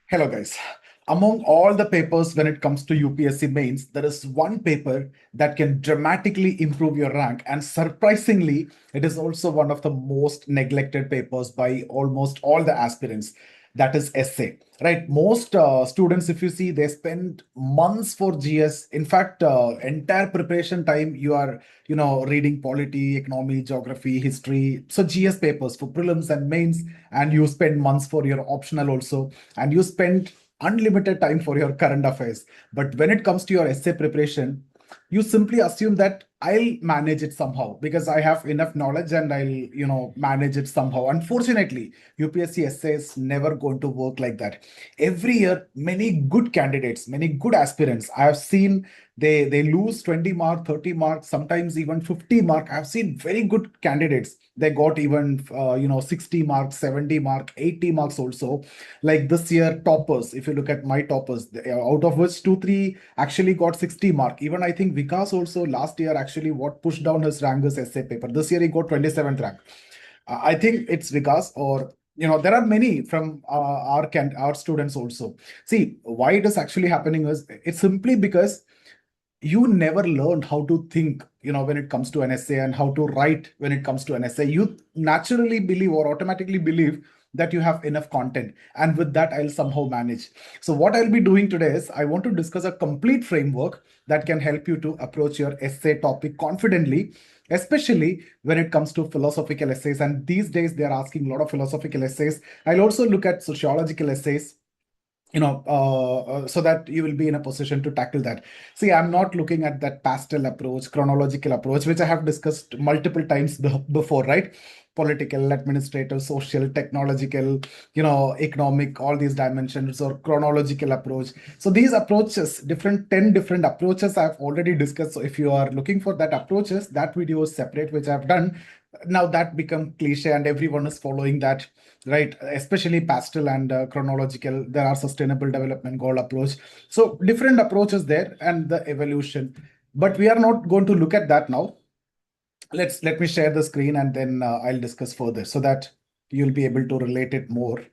Hello, guys. Among all the papers when it comes to UPSC mains, there is one paper that can dramatically improve your rank. And surprisingly, it is also one of the most neglected papers by almost all the aspirants. That is essay, right? Most students, if you see, they spend months for GS. In fact, entire preparation time you are, reading polity, economy, geography, history. So GS papers for prelims and mains, and you spend months for your optional also, and you spend unlimited time for your current affairs. But when it comes to your essay preparation, you simply assume that I'll manage it somehow because I have enough knowledge and I'll manage it somehow. Unfortunately, UPSC essay is never going to work like that. Every year, many good candidates, many good aspirants, I have seen they lose 20 mark, 30 marks, sometimes even 50 mark. I've seen very good candidates. They got even 60 marks, 70 mark, 80 marks also. Like this year, toppers, if you look at my toppers, out of which 2, 3 actually got 60 mark. Even I think Vikas also last year actually what pushed down his rank is essay paper. This year he got 27th rank. I think it's Vikas, or there are many from our students also. See, why it is actually happening is it's simply because you never learned how to think, when it comes to an essay, and how to write when it comes to an essay. You naturally believe or automatically believe that you have enough content, and with that I'll somehow manage. So what I'll be doing today is I want to discuss a complete framework that can help you to approach your essay topic confidently, especially when it comes to philosophical essays. And these days they're asking a lot of philosophical essays. I'll also look at sociological essays, so that you will be in a position to tackle that. See, I'm not looking at that pastel approach, chronological approach, which I have discussed multiple times before, right? Political, administrative, social, technological, economic, all these dimensions, or chronological approach. So these approaches, 10 different approaches I've already discussed. So if you are looking for that approaches, that video is separate, which I've done. Now that become cliche and everyone is following that, right? Especially pastel and chronological. There are sustainable development goal approach. So different approaches there and the evolution. But we are not going to look at that now. Let me share the screen, and then I'll discuss further so that you'll be able to relate it more.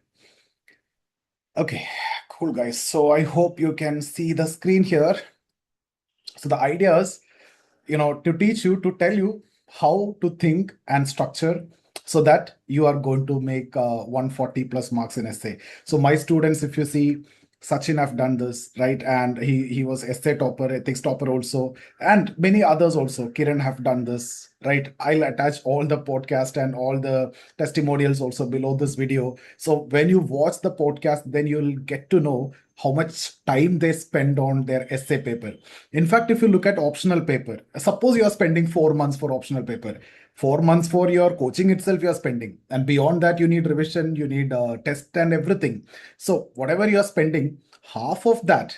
Okay, cool, guys. So I hope you can see the screen here. So the idea is, to teach you, to tell you how to think and structure so that you are going to make 140 plus marks in essay. So my students, if you see, Sachin have done this, right? And he was essay topper, ethics topper also, and many others also. Kiran have done this, right? I'll attach all the podcast and all the testimonials also below this video. So when you watch the podcast, then you'll get to know how much time they spend on their essay paper. In fact, if you look at optional paper, suppose you are spending 4 months for optional paper, 4 months for your coaching itself you are spending, and beyond that you need revision, you need test and everything. So whatever you are spending, half of that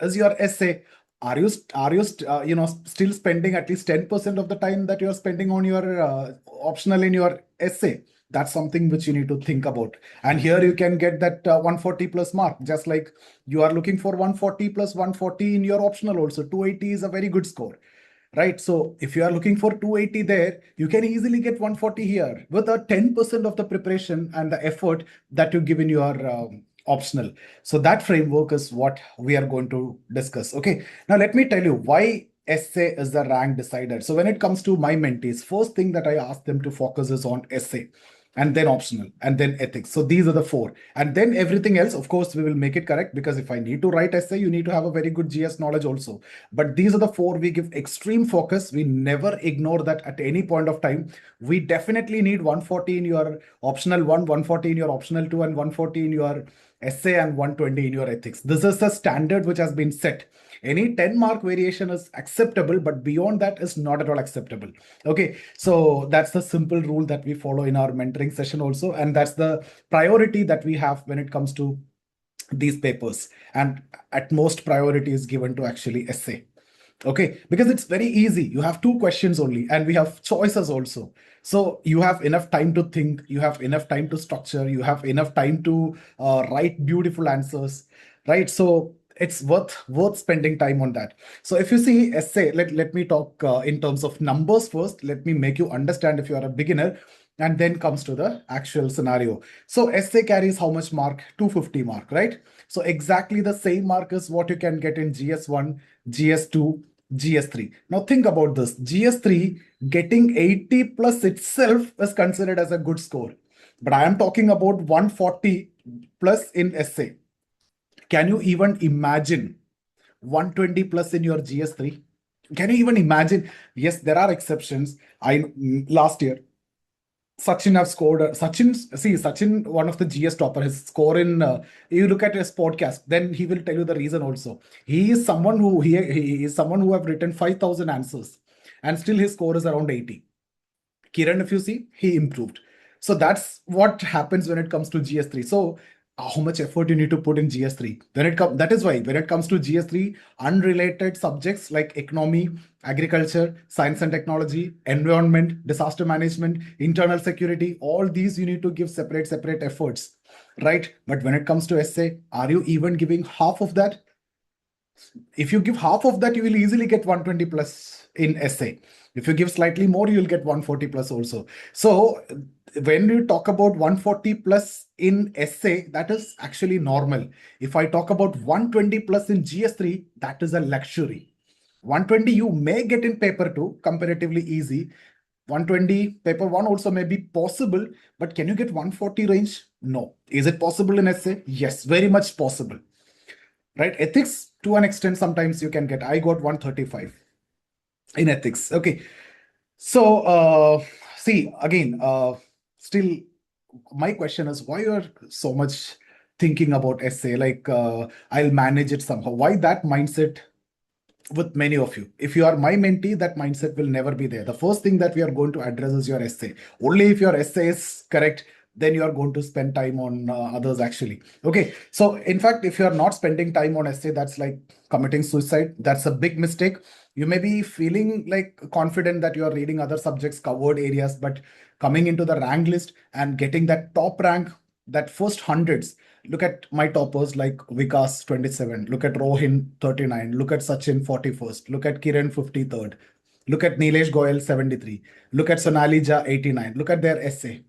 is your essay. Are you still spending at least 10% of the time that you are spending on your optional in your essay? That's something which you need to think about. And here you can get that 140 plus mark, just like you are looking for 140 plus 140 in your optional also. 280 is a very good score, right? So if you are looking for 280 there, you can easily get 140 here with a 10% of the preparation and the effort that you give in your optional. So that framework is what we are going to discuss. Okay, now let me tell you why essay is the rank decider. So when it comes to my mentees, first thing that I ask them to focus is on essay, and then optional, and then ethics. So these are the four. And then everything else, of course, we will make it correct, because if I need to write essay, you need to have a very good GS knowledge also. But these are the four we give extreme focus. We never ignore that at any point of time. We definitely need 140 in your optional 1, 140 in your optional 2, and 140 in your essay, and 120 in your ethics. This is the standard which has been set. Any 10 mark variation is acceptable, but beyond that is not at all acceptable. Okay, so that's the simple rule that we follow in our mentoring session also, and that's the priority that we have when it comes to these papers. And at most priority is given to actually essay. Okay, because it's very easy. You have two questions only, and we have choices also. So you have enough time to think, you have enough time to structure, you have enough time to write beautiful answers, right? So it's worth spending time on that. So if you see essay, let me talk in terms of numbers first. Let me make you understand if you are a beginner, and then comes to the actual scenario. So essay carries how much mark? 250 mark, right? So exactly the same mark is what you can get in GS1, GS2, GS3. Now think about this. GS3 getting 80 plus itself is considered as a good score. But I am talking about 140 plus in essay. Can you even imagine 120 plus in your GS3? Can you even imagine? Yes, there are exceptions. I last year Sachin have scored. Sachin, one of the GS topper, his score in. You look at his podcast, then he will tell you the reason also. He is someone who have written 5,000 answers, and still his score is around 80. Kiran, if you see, he improved. So that's what happens when it comes to GS3. So how much effort you need to put in GS3? That is why when it comes to GS3, unrelated subjects like economy, agriculture, science and technology, environment, disaster management, internal security, all these you need to give separate efforts, right? But when it comes to essay, are you even giving half of that? If you give half of that, you will easily get 120 plus in essay. If you give slightly more, you'll get 140 plus also. So when you talk about 140 plus in essay, that is actually normal. If I talk about 120 plus in GS3, that is a luxury. 120 you may get in paper 2, comparatively easy. 120 paper 1 also may be possible, but can you get 140 range? No. Is it possible in essay? Yes, very much possible. Right? Ethics, to an extent, sometimes you can get. I got 135 in ethics. Okay. So, see, again, still, my question is why you are so much thinking about essay? Like, I'll manage it somehow. Why that mindset with many of you? If you are my mentee, that mindset will never be there. The first thing that we are going to address is your essay. Only if your essay is correct, then you are going to spend time on others actually. Okay. So in fact, if you are not spending time on essay, that's like committing suicide. That's a big mistake. You may be feeling like confident that you are reading other subjects, covered areas, but coming into the rank list and getting that top rank, that first hundreds. Look at my toppers like Vikas 27. Look at Rohin 39. Look at Sachin 41st. Look at Kiran 53rd. Look at Nilesh Goyal 73. Look at Sonali Jha 89. Look at their essay.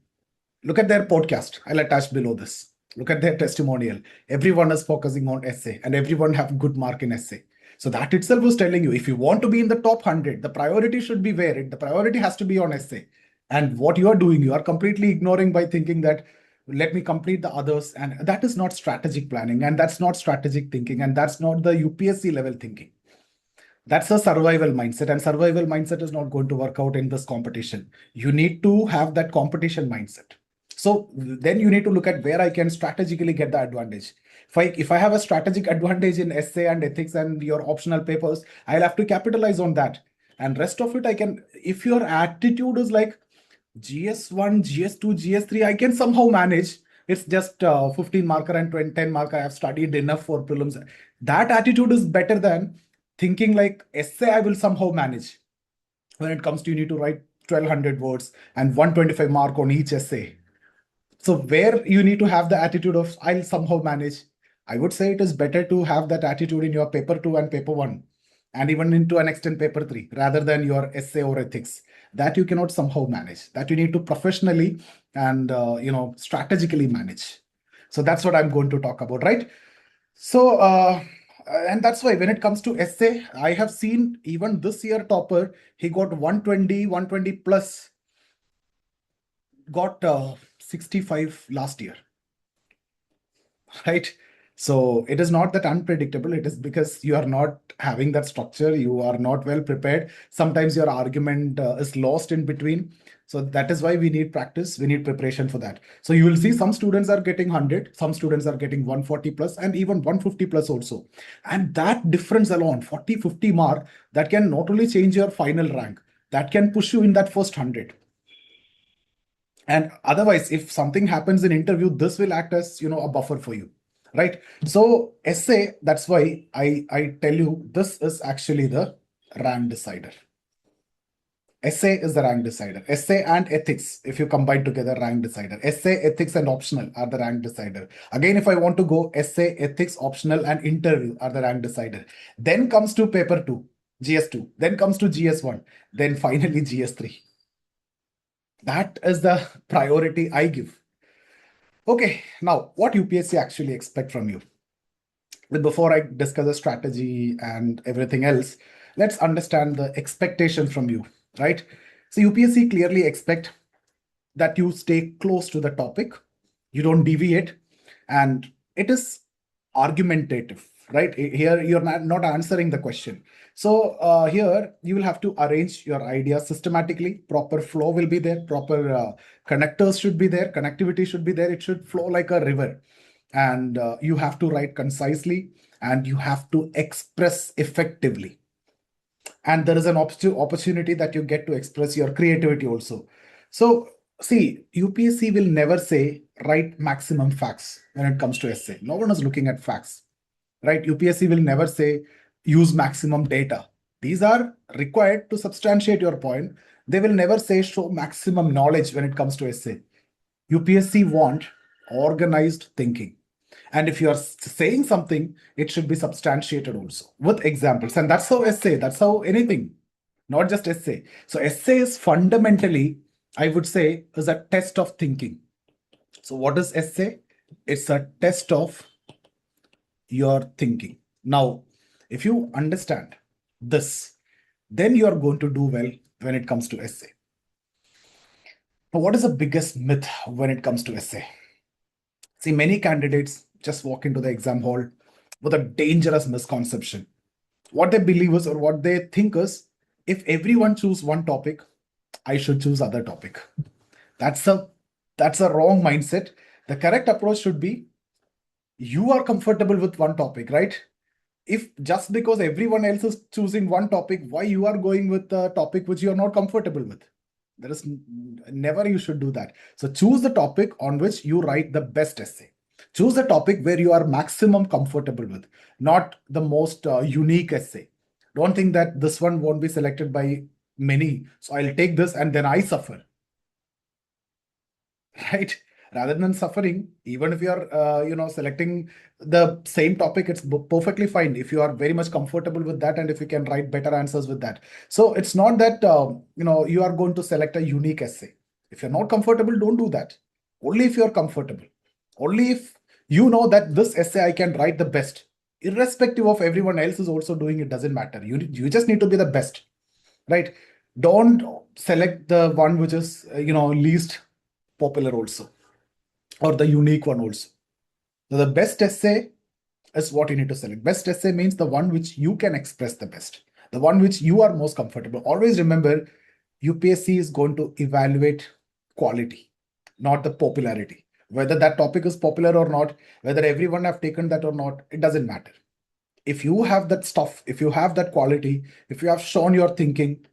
Look at their podcast. I'll attach below this. Look at their testimonial. Everyone is focusing on essay and everyone have good mark in essay. So that itself was telling you if you want to be in the top 100, the priority should be where the priority has to be on essay. And what you are doing, you are completely ignoring by thinking that let me complete the others. And that is not strategic planning. And that's not strategic thinking. And that's not the UPSC level thinking. That's a survival mindset. And survival mindset is not going to work out in this competition. You need to have that competition mindset. So then you need to look at where I can strategically get the advantage. If I have a strategic advantage in essay and ethics and your optional papers, I'll have to capitalize on that. And rest of it, I can, if your attitude is like GS1, GS2, GS3, I can somehow manage. It's just 15 marker and 20, 10 marker. I have studied enough for prelims. That attitude is better than thinking like essay, I will somehow manage. When it comes to you need to write 1200 words and 125 mark on each essay. So where you need to have the attitude of I'll somehow manage. I would say it is better to have that attitude in your paper 2 and paper 1 and even into an extent paper 3 rather than your essay or ethics that you cannot somehow manage, that you need to professionally and strategically manage. So that's what I'm going to talk about, right? So and that's why when it comes to essay, I have seen even this year topper, he got 120, 120 plus, got 65 last year, right? So it is not that unpredictable. It is because you are not having that structure. You are not well prepared. Sometimes your argument is lost in between. So that is why we need practice. We need preparation for that. So you will see some students are getting 100, some students are getting 140 plus and even 150 plus also. And that difference alone, 40, 50 mark, that can not only change your final rank, that can push you in that first 100. And otherwise, if something happens in interview, this will act as a buffer for you, right? So essay, that's why I tell you this is actually the rank decider. Essay is the rank decider. Essay and ethics, if you combine together, rank decider. Essay, ethics, and optional are the rank decider. Again, if I want to go essay, ethics, optional, and interview are the rank decider. Then comes to paper 2, GS2. Then comes to GS1. Then finally GS3. That is the priority I give. Okay, now what UPSC actually expect from you? Before I discuss the strategy and everything else, let's understand the expectation from you, right? So UPSC clearly expect that you stay close to the topic, you don't deviate, and it is argumentative, right? Here you're not answering the question. So here you will have to arrange your ideas systematically. Proper flow will be there, proper connectors should be there, connectivity should be there, it should flow like a river. And you have to write concisely, and you have to express effectively, and there is an opportunity that you get to express your creativity also. So see, UPSC will never say write maximum facts when it comes to essay. No one is looking at facts, right? UPSC will never say use maximum data. These are required to substantiate your point. They will never say show maximum knowledge when it comes to essay. UPSC want organized thinking. And if you are saying something, it should be substantiated also with examples. And that's how essay, that's how anything, not just essay. So essay is fundamentally, I would say, is a test of thinking. So what is essay? It's a test of your thinking. Now, if you understand this, then you are going to do well when it comes to essay. Now, what is the biggest myth when it comes to essay? See, many candidates just walk into the exam hall with a dangerous misconception. What they believe is, or what they think is, if everyone choose one topic, I should choose other topic. That's a wrong mindset. The correct approach should be, you are comfortable with one topic, right? If just because everyone else is choosing one topic, why you are going with the topic which you are not comfortable with? There is never you should do that. So choose the topic on which you write the best essay. Choose the topic where you are maximum comfortable with, not the most unique essay. Don't think that this one won't be selected by many, so I'll take this and then I suffer. Right? Rather than suffering, even if you're selecting the same topic, it's perfectly fine if you are very much comfortable with that and if you can write better answers with that. So it's not that you are going to select a unique essay. If you're not comfortable, don't do that. Only if you're comfortable, only if you know that this essay I can write the best, irrespective of everyone else is also doing it, doesn't matter. You just need to be the best, right? Don't select the one which is least popular also, or the unique one also. So the best essay is what you need to select. Best essay means the one which you can express the best, the one which you are most comfortable. Always remember, UPSC is going to evaluate quality, not the popularity. Whether that topic is popular or not, whether everyone have taken that or not, it doesn't matter. If you have that stuff, if you have that quality, if you have shown your thinking,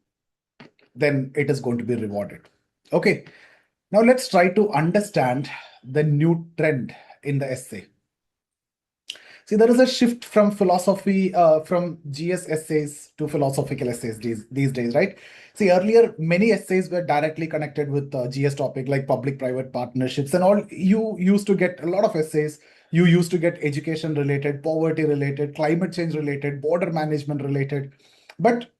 then it is going to be rewarded. Okay, now let's try to understand the new trend in the essay. See, there is a shift from philosophy, from GS essays to philosophical essays these days, right? See, earlier, many essays were directly connected with GS topic like public-private partnerships and all. You used to get a lot of essays. You used to get education related, poverty related, climate change related, border management related. But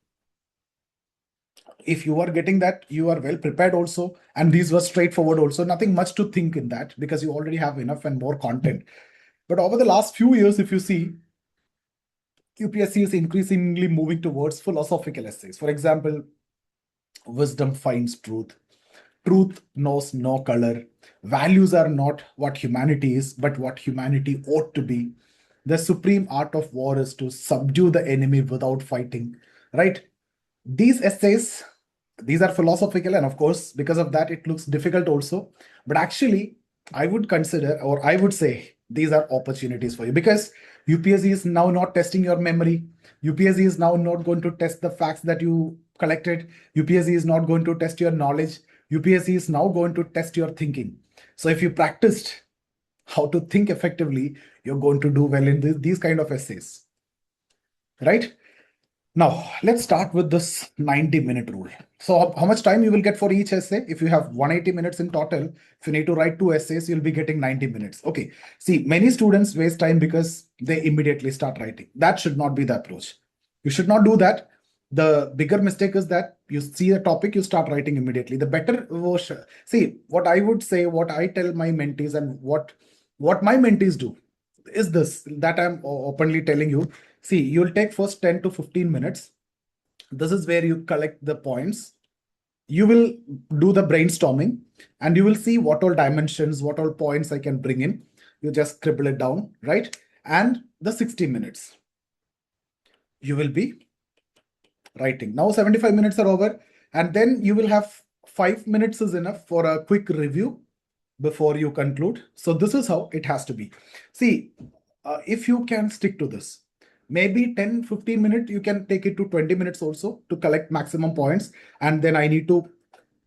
if you are getting that, you are well prepared also, and these were straightforward also, nothing much to think in that because you already have enough and more content. But over the last few years, if you see, UPSC is increasingly moving towards philosophical essays. For example, wisdom finds truth, truth knows no color, values are not what humanity is but what humanity ought to be, the supreme art of war is to subdue the enemy without fighting, right? These essays, these are philosophical, and of course because of that it looks difficult also. But actually, I would consider, or I would say, these are opportunities for you, because UPSC is now not testing your memory. UPSC is now not going to test the facts that you collected. UPSC is not going to test your knowledge. UPSC is now going to test your thinking. So if you practiced how to think effectively, you're going to do well in these kind of essays, right? Now, let's start with this 90-minute rule. So, how much time you will get for each essay? If you have 180 minutes in total, if you need to write 2 essays, you'll be getting 90 minutes. Okay. See, many students waste time because they immediately start writing. That should not be the approach. You should not do that. The bigger mistake is that you see a topic, you start writing immediately. The better version, see, what I would say, what I tell my mentees, and what my mentees do is this, that I'm openly telling you. See, you'll take first 10 to 15 minutes. This is where you collect the points. You will do the brainstorming, and you will see what all dimensions, what all points I can bring in. You just scribble it down, right? And the 60 minutes you will be writing. Now 75 minutes are over, and then you will have 5 minutes is enough for a quick review before you conclude. So this is how it has to be. See, if you can stick to this, maybe 10-15 minutes, you can take it to 20 minutes also to collect maximum points. And then I need to,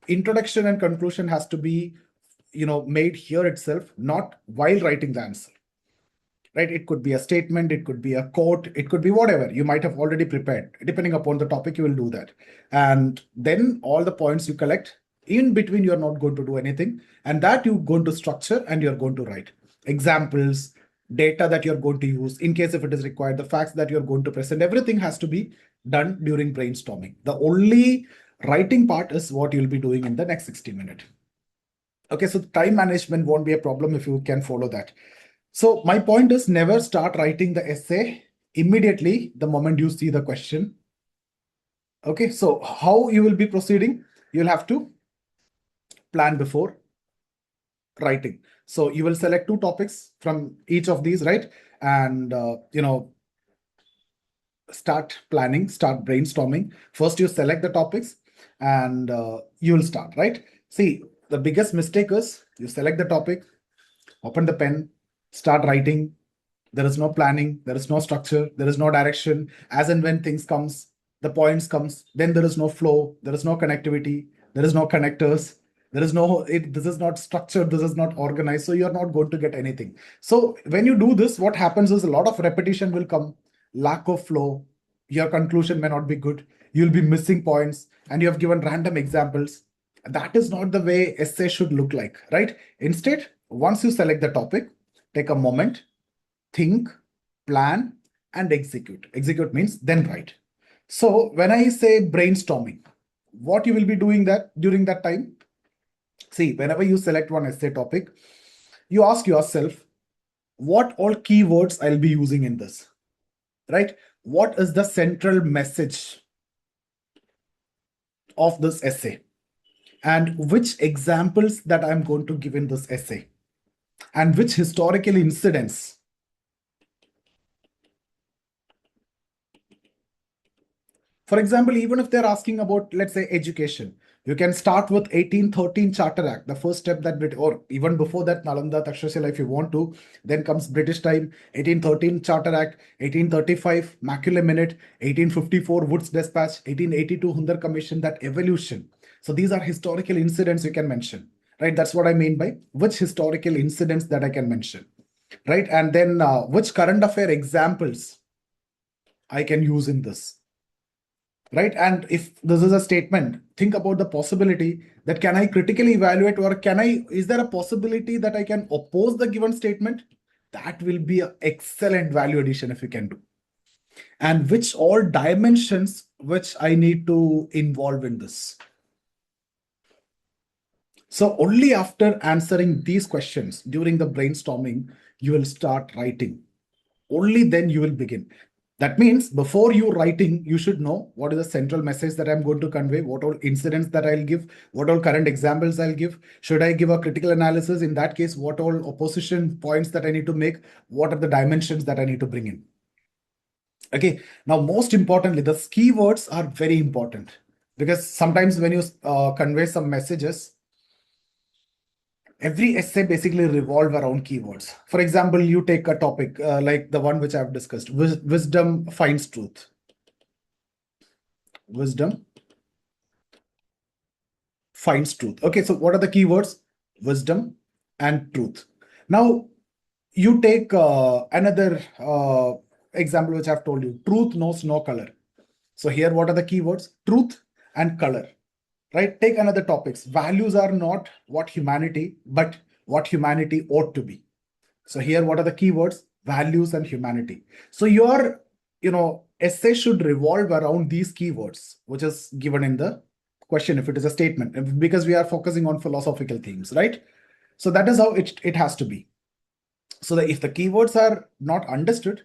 introduction and conclusion has to be, made here itself, not while writing the answer. Right? It could be a statement, it could be a quote, it could be whatever you might have already prepared. Depending upon the topic, you will do that. And then all the points you collect, in between, you're not going to do anything. And that you're going to structure and you're going to write examples, data that you're going to use in case if it is required, the facts that you're going to present, everything has to be done during brainstorming. The only writing part is what you'll be doing in the next 60 minutes. Okay, so time management won't be a problem if you can follow that. So my point is, never start writing the essay immediately the moment you see the question. Okay, so how you will be proceeding? You'll have to plan before writing. So you will select 2 topics from each of these, right? And, start planning, start brainstorming. First, you select the topics and you will start, right? See, the biggest mistake is you select the topic, open the pen, start writing. There is no planning, there is no structure, there is no direction. As and when things comes, the points comes, then there is no flow, there is no connectivity, there is no connectors, there is no, this is not structured, this is not organized, so you're not going to get anything. So when you do this, what happens is a lot of repetition will come, lack of flow, your conclusion may not be good, you'll be missing points, and you have given random examples. That is not the way essay should look like, right? Instead, once you select the topic, take a moment, think, plan, and execute. Execute means then write. So when I say brainstorming, what you will be doing that during that time? See, whenever you select one essay topic, you ask yourself, what all keywords I'll be using in this, right? What is the central message of this essay? And which examples that I'm going to give in this essay? And which historical incidents? For example, even if they're asking about, let's say, education, you can start with 1813 Charter Act, the first step that, or even before that, Nalanda, Takshashila, if you want to. Then comes British time, 1813 Charter Act, 1835 Macaulay Minute, 1854 Wood's Dispatch, 1882 Hundar Commission, that evolution. So these are historical incidents you can mention, right? That's what I mean by which historical incidents that I can mention, right? And then which current affair examples I can use in this. Right? And if this is a statement, think about the possibility that can I critically evaluate, or is there a possibility that I can oppose the given statement? That will be an excellent value addition if you can do. And which all dimensions which I need to involve in this. So only after answering these questions during the brainstorming, you will start writing. Only then you will begin. That means before you writing, you should know what is the central message that I'm going to convey, what all incidents that I'll give, what all current examples I'll give. Should I give a critical analysis? In that case, what all opposition points that I need to make? What are the dimensions that I need to bring in? Okay. Now, most importantly, the keywords are very important, because sometimes when you convey some messages, every essay basically revolve around keywords. For example, you take a topic like the one which I've discussed, wisdom finds truth. Wisdom finds truth. Okay, so what are the keywords? Wisdom and truth. Now, you take another example which I've told you, truth knows no color. So here, what are the keywords? Truth and color. Right? Take another topics. Values are not what humanity, but what humanity ought to be. So here, what are the keywords? Values and humanity. So your, essay should revolve around these keywords, which is given in the question if it is a statement, because we are focusing on philosophical themes, right? So that is how it has to be. So that if the keywords are not understood,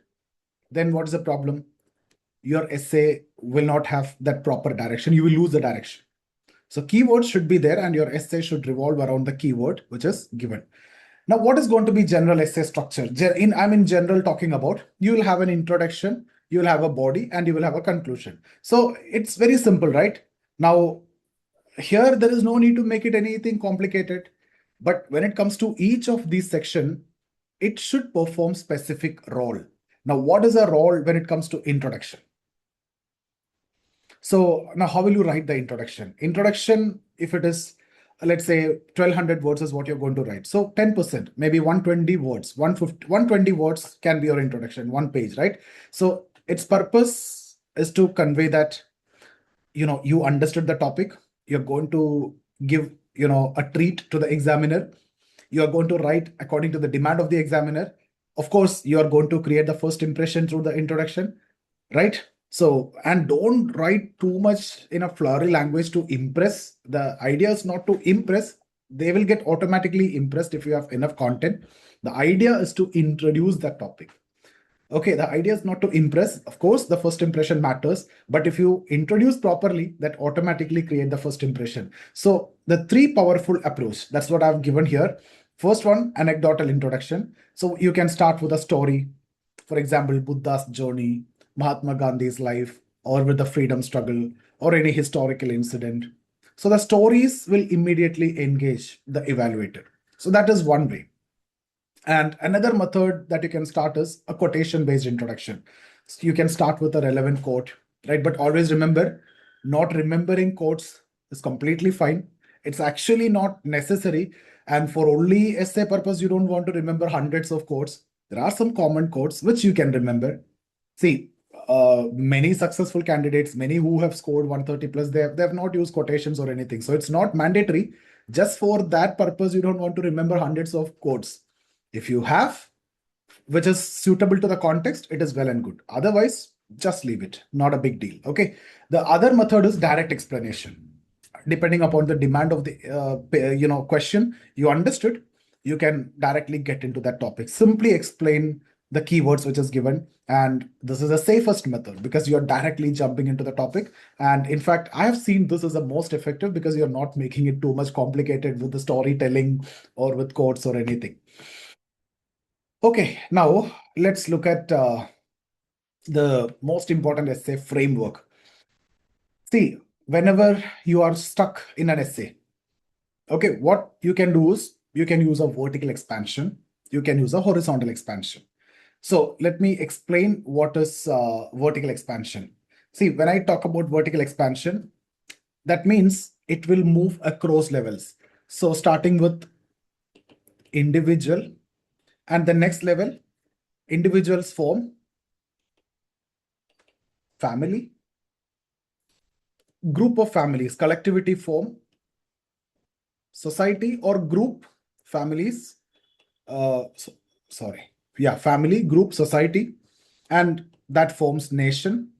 then what is the problem? Your essay will not have that proper direction. You will lose the direction. So keywords should be there and your essay should revolve around the keyword which is given. Now, what is going to be general essay structure? I'm in general talking about, you will have an introduction, you will have a body, and you will have a conclusion. So it's very simple, right? Now, here there is no need to make it anything complicated. But when it comes to each of these section, it should perform specific role. Now, what is a role when it comes to introduction? So now how will you write the introduction? Introduction, if it is, let's say 1200 words is what you're going to write. So 10%, maybe 120 words, 150, 120 words can be your introduction, one page, right? So its purpose is to convey that, you understood the topic. You're going to give, a treat to the examiner. You are going to write according to the demand of the examiner. Of course, you are going to create the first impression through the introduction, right? So, and don't write too much in a flowery language to impress. The idea is not to impress. They will get automatically impressed if you have enough content. The idea is to introduce that topic. Okay, the idea is not to impress. Of course, the first impression matters, but if you introduce properly, that automatically create the first impression. So the three powerful approach, that's what I've given here. First one, anecdotal introduction. So you can start with a story. For example, Buddha's journey, Mahatma Gandhi's life, or with the freedom struggle, or any historical incident. So the stories will immediately engage the evaluator. So that is one way. And another method that you can start is a quotation-based introduction. So you can start with a relevant quote, right? But always remember, not remembering quotes is completely fine. It's actually not necessary. And for only essay purpose, you don't want to remember hundreds of quotes. There are some common quotes which you can remember. See, many successful candidates, many who have scored 130 plus, they have not used quotations or anything. So it's not mandatory. Just for that purpose, you don't want to remember hundreds of quotes. If you have, which is suitable to the context, it is well and good. Otherwise, just leave it. Not a big deal. Okay. The other method is direct explanation. Depending upon the demand of the question you understood, you can directly get into that topic. Simply explain the keywords which is given, and this is the safest method because you're directly jumping into the topic. And in fact, I have seen this is the most effective because you're not making it too much complicated with the storytelling or with quotes or anything. Okay, now let's look at the most important essay framework. See, whenever you are stuck in an essay, okay, what you can do is you can use a vertical expansion, you can use a horizontal expansion. So let me explain what is vertical expansion. See, when I talk about vertical expansion, that means it will move across levels. So starting with individual, and the next level, individuals form family, group of families, collectivity form society, or group families, family, group, society, and that forms nation.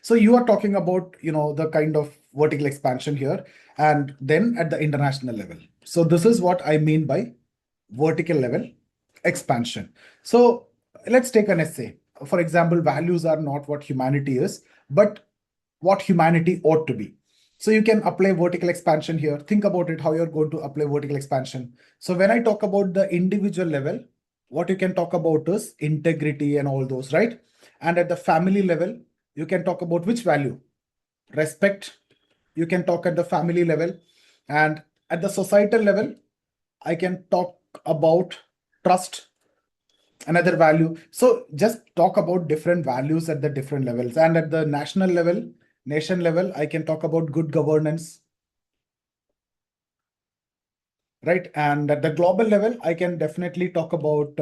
So you are talking about, the kind of vertical expansion here, and then at the international level. So this is what I mean by vertical level expansion. So let's take an essay. For example, values are not what humanity is, but what humanity ought to be. So you can apply vertical expansion here. Think about it, how you're going to apply vertical expansion. So when I talk about the individual level, what you can talk about is integrity and all those, right? And at the family level, you can talk about which value? Respect. You can talk at the family level. And at the societal level, I can talk about trust, another value. So just talk about different values at the different levels. And at the national level, nation level, I can talk about good governance, right? And at the global level, I can definitely talk about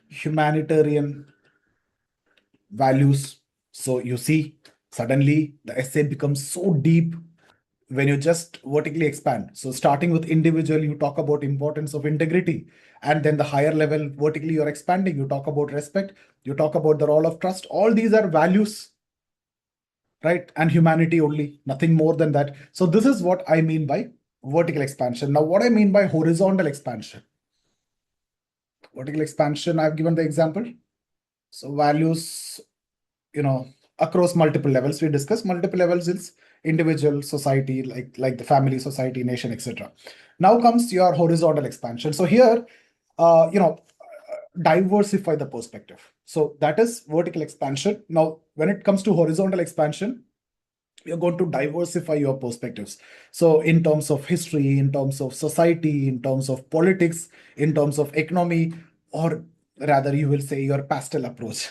humanitarian values. So you see, suddenly the essay becomes so deep when you just vertically expand. So starting with individual, you talk about importance of integrity. And then the higher level, vertically, you're expanding. You talk about respect, you talk about the role of trust. All these are values, right? And humanity only, nothing more than that. So this is what I mean by vertical expansion. Now, what I mean by horizontal expansion. Vertical expansion, I've given the example. So values, across multiple levels. We discuss multiple levels is individual, society, like the family, society, nation, etc. Now comes your horizontal expansion. So here, diversify the perspective. So that is vertical expansion. Now, when it comes to horizontal expansion, you're going to diversify your perspectives. So in terms of history, in terms of society, in terms of politics, in terms of economy, or rather you will say your pastel approach,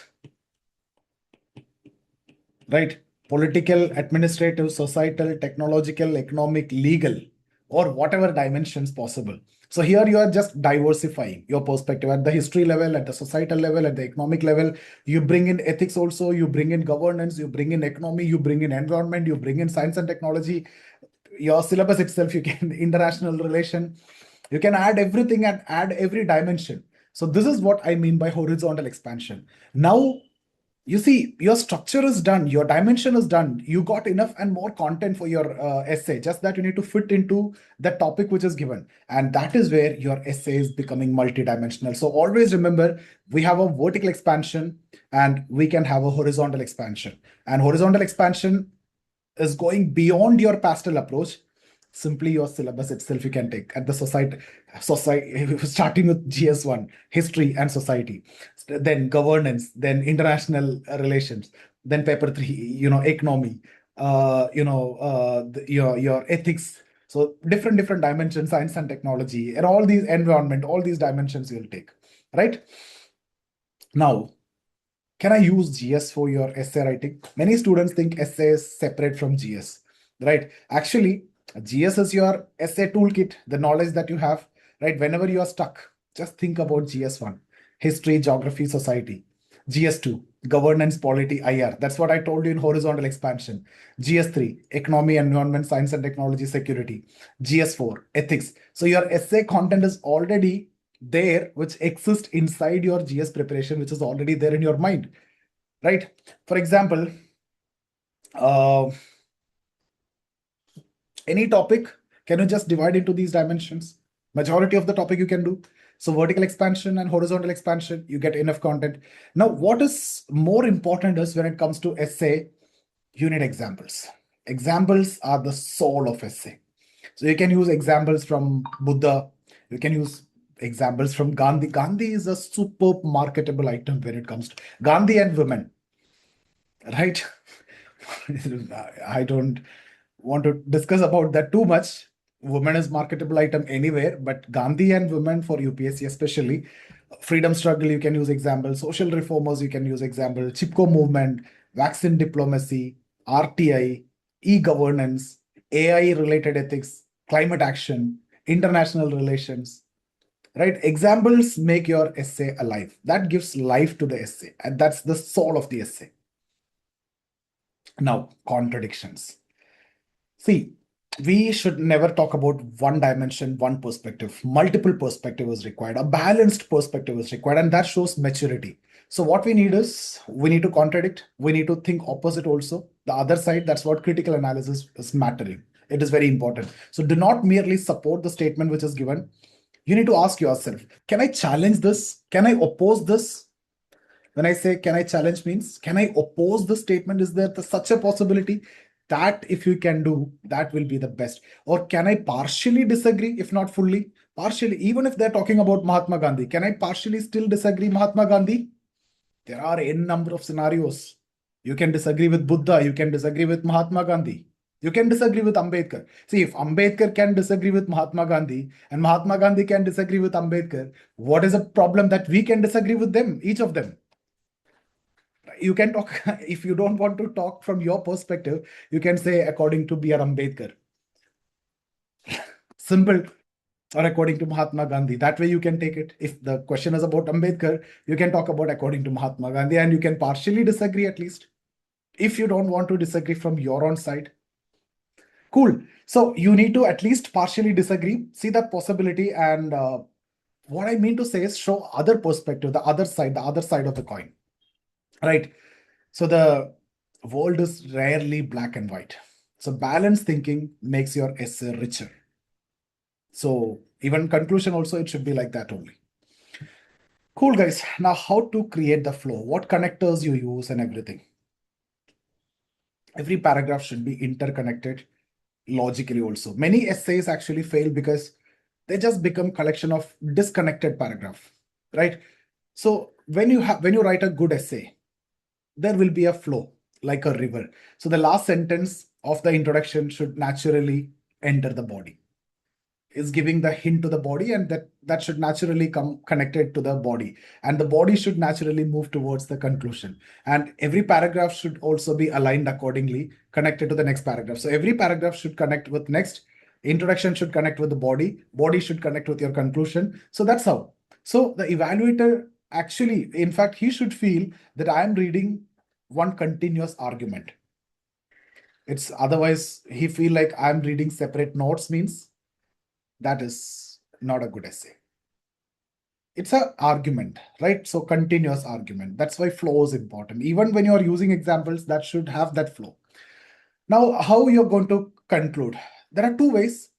right? Political, administrative, societal, technological, economic, legal, or whatever dimensions possible. So here you are just diversifying your perspective at the history level, at the societal level, at the economic level. You bring in ethics also, you bring in governance, you bring in economy, you bring in environment, you bring in science and technology. Your syllabus itself, you can international relation, you can add everything and add every dimension. So this is what I mean by horizontal expansion. Now, you see, your structure is done, your dimension is done. You got enough and more content for your essay, just that you need to fit into the topic which is given. And that is where your essay is becoming multidimensional. So always remember, we have a vertical expansion and we can have a horizontal expansion. And horizontal expansion is going beyond your pastel approach. Simply your syllabus itself you can take at the society starting with GS1, history and society, then governance, then international relations, then paper 3, economy, your ethics. So different dimensions, science and technology, and all these environment, all these dimensions you'll take, right? Now, can I use GS for your essay writing? Many students think essay is separate from GS, right? Actually, GS is your essay toolkit, the knowledge that you have, right? Whenever you are stuck, just think about GS1, history, geography, society. GS2, governance, polity, IR. That's what I told you in horizontal expansion. GS3, economy, environment, science and technology, security. GS4, ethics. So your essay content is already there, which exists inside your GS preparation, which is already there in your mind, right? For example, any topic, can you just divide into these dimensions? Majority of the topic you can do. So vertical expansion and horizontal expansion, you get enough content. Now, what is more important is when it comes to essay, you need examples. Examples are the soul of essay. So you can use examples from Buddha. You can use examples from Gandhi. Gandhi is a superb marketable item when it comes to Gandhi and women, right? I don't want to discuss about that too much. Women is marketable item anywhere, but Gandhi and women for UPSC especially. Freedom struggle, you can use example. Social reformers, you can use example. Chipko movement, vaccine diplomacy, RTI, e-governance, AI related ethics, climate action, international relations, right? Examples make your essay alive. That gives life to the essay, and that's the soul of the essay. Now, contradictions. See, we should never talk about one dimension, one perspective. Multiple perspective is required. A balanced perspective is required, and that shows maturity. So what we need is, we need to contradict. We need to think opposite also. The other side, that's what critical analysis is mattering. It is very important. So do not merely support the statement which is given. You need to ask yourself, can I challenge this? Can I oppose this? When I say can I challenge means, can I oppose the statement? Is there such a possibility? That if you can do, that will be the best. Or can I partially disagree, if not fully? Partially, even if they're talking about Mahatma Gandhi, can I partially still disagree Mahatma Gandhi? There are n number of scenarios. You can disagree with Buddha, you can disagree with Mahatma Gandhi. You can disagree with Ambedkar. See, if Ambedkar can disagree with Mahatma Gandhi and Mahatma Gandhi can disagree with Ambedkar, what is the problem that we can disagree with them, each of them? You can talk, if you don't want to talk from your perspective, you can say according to B.R. Ambedkar. Simple. Or according to Mahatma Gandhi. That way you can take it. If the question is about Ambedkar, you can talk about according to Mahatma Gandhi, and you can partially disagree at least. If you don't want to disagree from your own side. Cool. So you need to at least partially disagree, see that possibility, and what I mean to say is show other perspective, the other side of the coin, right? So the world is rarely black and white. So balanced thinking makes your essay richer. So even conclusion also, it should be like that only. Cool, guys. Now, how to create the flow, what connectors you use and everything. Every paragraph should be interconnected logically also. Many essays actually fail because they just become collection of disconnected paragraph, right? So when you write a good essay, there will be a flow like a river. So the last sentence of the introduction should naturally enter the body, is giving the hint to the body, and that should naturally come connected to the body, and the body should naturally move towards the conclusion, and every paragraph should also be aligned accordingly, connected to the next paragraph. So every paragraph should connect with next, introduction should connect with the body should connect with your conclusion. So that's how. So the evaluator actually, in fact, he should feel that I am reading one continuous argument. It's otherwise he feel like I'm reading separate notes, means that is not a good essay. It's an argument, right? So continuous argument. That's why flow is important. Even when you're using examples, that should have that flow. Now, how you're going to conclude? There are two ways.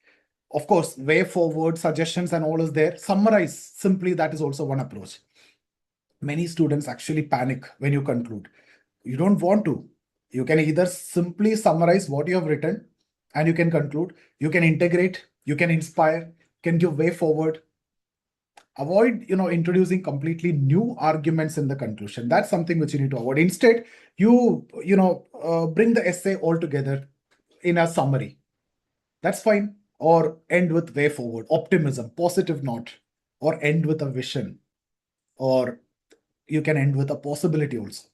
Of course, way forward, suggestions and all is there. Summarize simply, that is also one approach. Many students actually panic when you conclude. You don't want to. You can either simply summarize what you have written and you can conclude. You can integrate, you can inspire, can give way forward. Avoid introducing completely new arguments in the conclusion. That's something which you need to avoid. Instead, bring the essay all together in a summary. That's fine. Or end with way forward, optimism, positive note, or end with a vision, or you can end with a possibility also.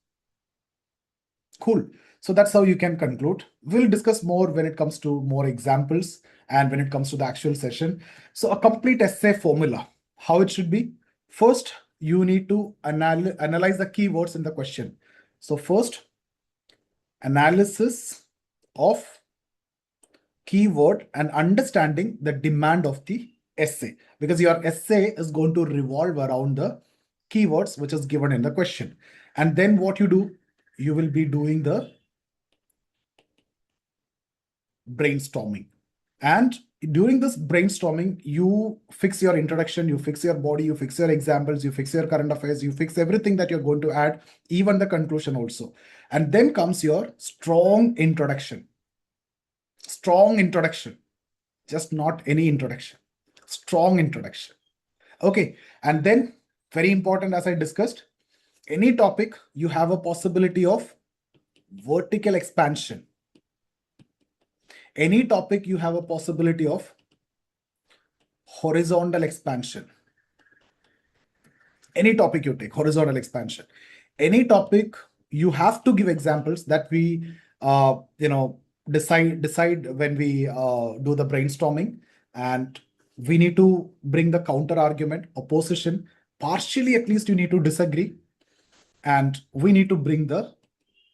Cool. So that's how you can conclude. We'll discuss more when it comes to more examples and when it comes to the actual session. So a complete essay formula, how it should be. First, you need to analyze the keywords in the question. So first, analysis of keyword and understanding the demand of the essay, because your essay is going to revolve around the keywords which is given in the question. And then what you do, you will be doing the brainstorming. And during this brainstorming, you fix your introduction, you fix your body, you fix your examples, you fix your current affairs, you fix everything that you're going to add, even the conclusion also. And then comes your strong introduction. Strong introduction, just not any introduction. Strong introduction. Okay. And then, very important, as I discussed, any topic, you have a possibility of vertical expansion. Any topic, you have a possibility of horizontal expansion. Any topic you take, horizontal expansion. Any topic, you have to give examples that we decide when we do the brainstorming, and we need to bring the counter argument, opposition. Partially, at least, you need to disagree, and we need to bring the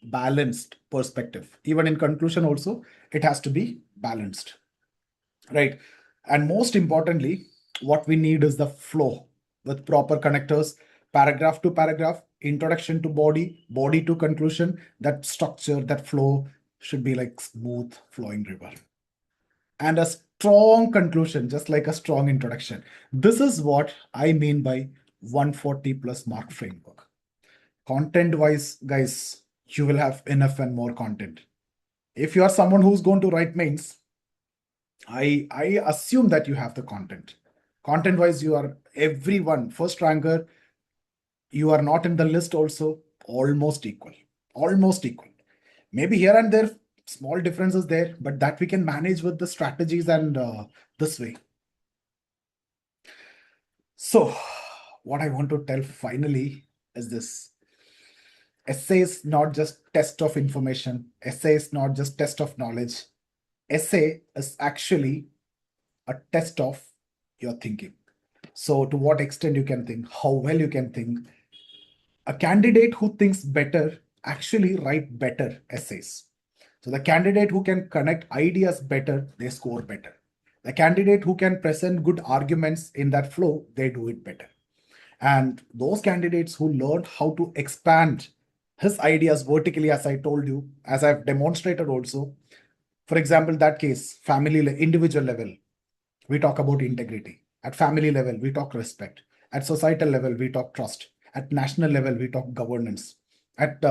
balanced perspective. Even in conclusion also, it has to be balanced, right? And most importantly, what we need is the flow with proper connectors, paragraph to paragraph, introduction to body, body to conclusion. That structure, that flow should be like smooth flowing river. And a strong conclusion, just like a strong introduction. This is what I mean by 140 plus mark framework. Content wise, guys, you will have enough and more content. If you are someone who's going to write mains, I assume that you have the content. Content wise, you are everyone, first ranker, you are not in the list also, almost equal. Almost equal. Maybe here and there, small differences there, but that we can manage with the strategies and this way. So, what I want to tell finally is this. Essay is not just test of information. Essay is not just test of knowledge. Essay is actually a test of your thinking. So, to what extent you can think, how well you can think. A candidate who thinks better actually write better essays. So, the candidate who can connect ideas better, they score better. A candidate who can present good arguments in that flow, they do it better. And those candidates who learned how to expand his ideas vertically, as I told you, as I've demonstrated also, for example, that case, family, individual level, we talk about integrity. At family level, we talk respect. At societal level, we talk trust. At national level, we talk governance. At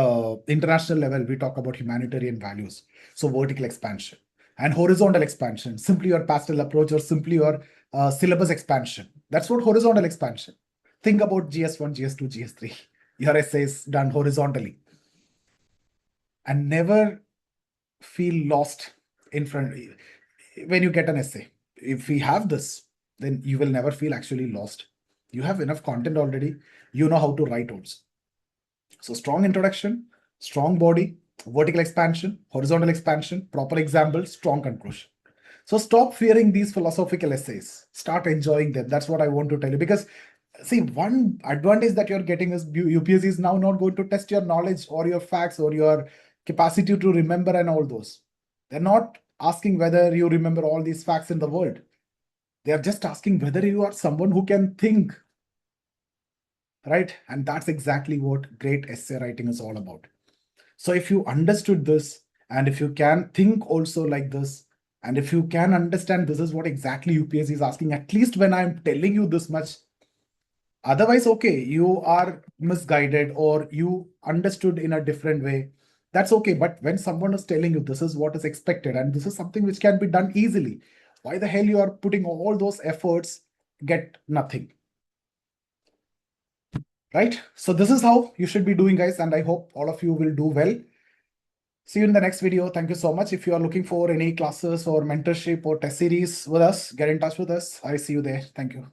international level, we talk about humanitarian values. So vertical expansion and horizontal expansion, simply your pastoral approach or simply your syllabus expansion. That's what horizontal expansion. Think about GS1, GS2, GS3. Your essays done horizontally. And never feel lost in front when you get an essay. If we have this, then you will never feel actually lost. You have enough content already. You know how to write also. So strong introduction, strong body, vertical expansion, horizontal expansion, proper example, strong conclusion. So stop fearing these philosophical essays. Start enjoying them. That's what I want to tell you. Because see, one advantage that you're getting is UPSC is now not going to test your knowledge or your facts or your capacity to remember and all those. They're not asking whether you remember all these facts in the world. They are just asking whether you are someone who can think, right? And that's exactly what great essay writing is all about. So if you understood this, and if you can think also like this, and if you can understand this is what exactly UPSC is asking, at least when I'm telling you this much, otherwise, okay, you are misguided or you understood in a different way. That's okay. But when someone is telling you this is what is expected and this is something which can be done easily, why the hell you are putting all those efforts, get nothing? Right? So this is how you should be doing, guys. And I hope all of you will do well. See you in the next video. Thank you so much. If you are looking for any classes or mentorship or test series with us, get in touch with us. I see you there. Thank you.